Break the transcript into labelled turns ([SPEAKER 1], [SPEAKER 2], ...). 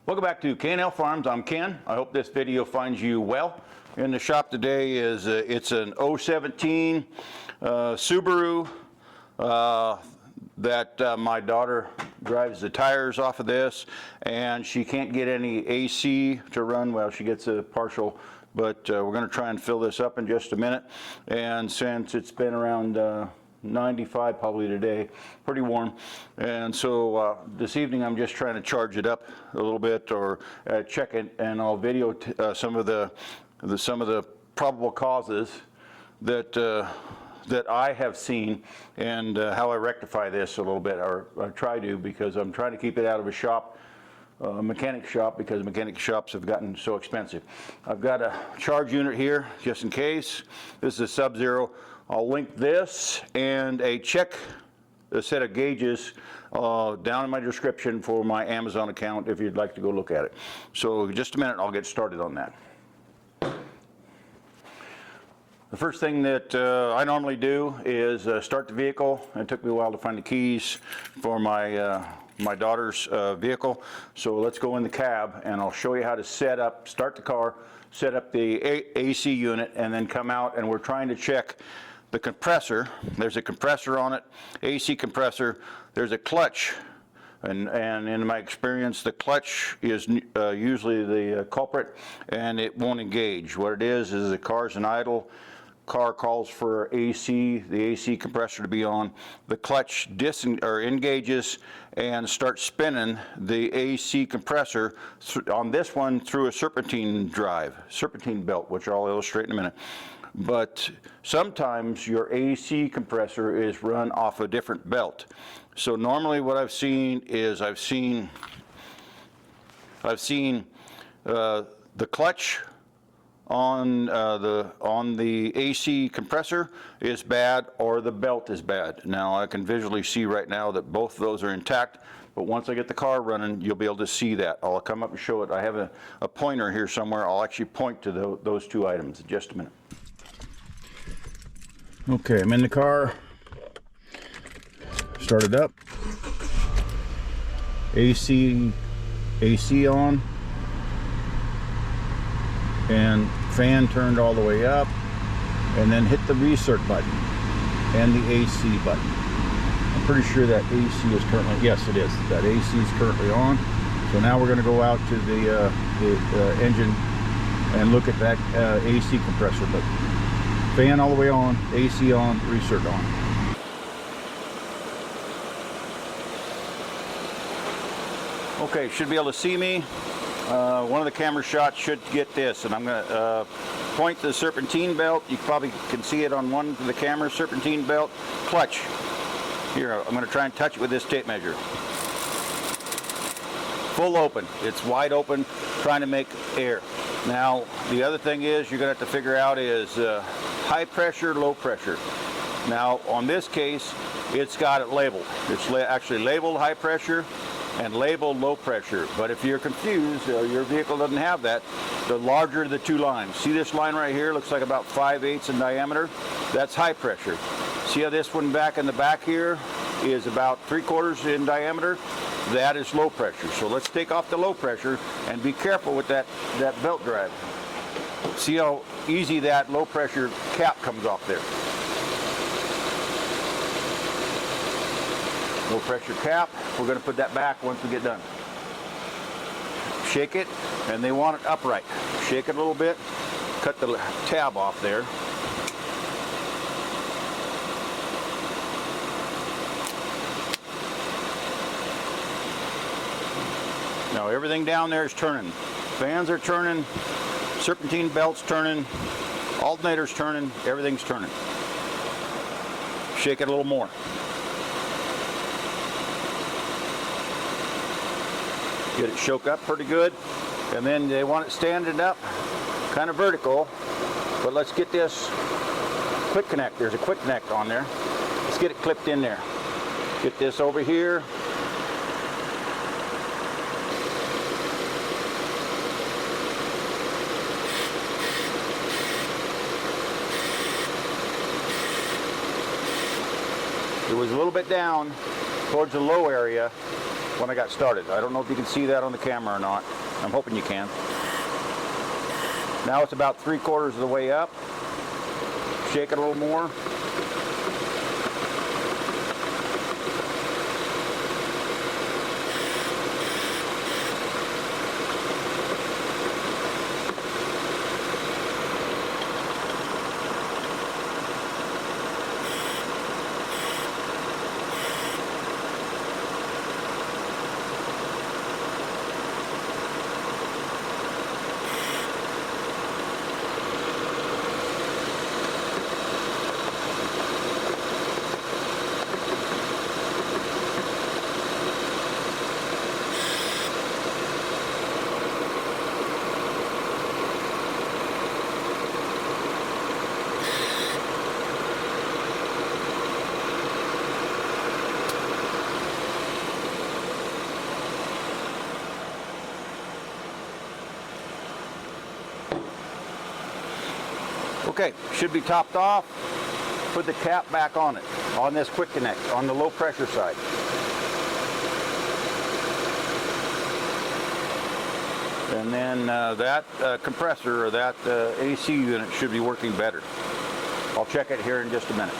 [SPEAKER 1] Welcome back to K&L Farms. I'm Ken. I hope this video finds you well. In the shop today is it's an 017 Subaru that my daughter drives the tires off of this, and she can't get any AC to run. Well, she gets a partial, but we're going to try and fill this up in just a minute. And since it's been around 95 probably today, pretty warm, and so this evening I'm just trying to charge it up a little bit or check it, and I'll video some of the probable causes that that I have seen, and how I rectify this a little bit, or I try to, because I'm trying to keep it out of a shop, mechanic shop, because mechanic shops have gotten so expensive. I've got a charge unit here just in case. This is a Sub-Zero. I'll link this and a set of gauges down in my description for my Amazon account if you'd like to go look at it. So just a minute, I'll get started on that. The first thing that I normally do is start the vehicle. It took me a while to find the keys for my my daughter's vehicle. So let's go in the cab and I'll show you how to start the car, set up the AC unit, and then come out, and we're trying to check the compressor. There's a compressor on it, AC compressor. There's a clutch, and in my experience, the clutch is usually the culprit, and it won't engage. What it is the car's an idle. Car calls for the AC compressor to be on. The clutch engages and starts spinning the AC compressor on this one through a serpentine belt, which I'll illustrate in a minute. But sometimes your AC compressor is run off a different belt. So normally what I've seen is I've seen the clutch on the AC compressor is bad, or the belt is bad. Now I can visually see right now that both of those are intact, but once I get the car running, you'll be able to see that. I'll come up and show it. I have a pointer here somewhere. I'll actually point to those two items in just a minute. Okay, I'm in the car. Started up. AC on. And fan turned all the way up, and then hit the restart button and the AC button. I'm pretty sure that AC is currently, yes it is, that AC is currently on. So now we're going to go out to the engine and look at that AC compressor button. Fan all the way on, AC on, restart on. Okay, should be able to see me. One of the camera shots should get this, and I'm going to point to the serpentine belt. You probably can see it on one of the cameras. Serpentine belt, clutch. Here, I'm going to try and touch it with this tape measure. Full open. It's wide open, trying to make air. Now, the other thing is you're going to have to figure out is high pressure, low pressure. Now, on this case, it's got it labeled. It's actually labeled high pressure and labeled low pressure. But if you're confused, your vehicle doesn't have that, the larger the two lines. See this line right here? Looks like about 5/8 in diameter. That's high pressure. See how this one back in the back here is about 3/4 in diameter? That is low pressure. So let's take off the low pressure and be careful with that belt drive. See how easy that low pressure cap comes off there. Low pressure cap. We're going to put that back once we get done. Shake it, and they want it upright. Shake it a little bit. Cut the tab off there. Now everything down there is turning. Fans are turning. Serpentine belt's turning. Alternator's turning. Everything's turning. Shake it a little more. Get it shook up pretty good, and then they want it standing up, kind of vertical. But let's get this quick connect. There's a quick connect on there. Let's get it clipped in there. Get this over here. It was a little bit down towards the low area, when I got started. I don't know if you can see that on the camera or not. I'm hoping you can. Now it's about 3/4 of the way up. Shake it a little more. Okay, should be topped off. Put the cap back on it, on this quick connect, on the low pressure side. And then that compressor or that AC unit should be working better. I'll check it here in just a minute.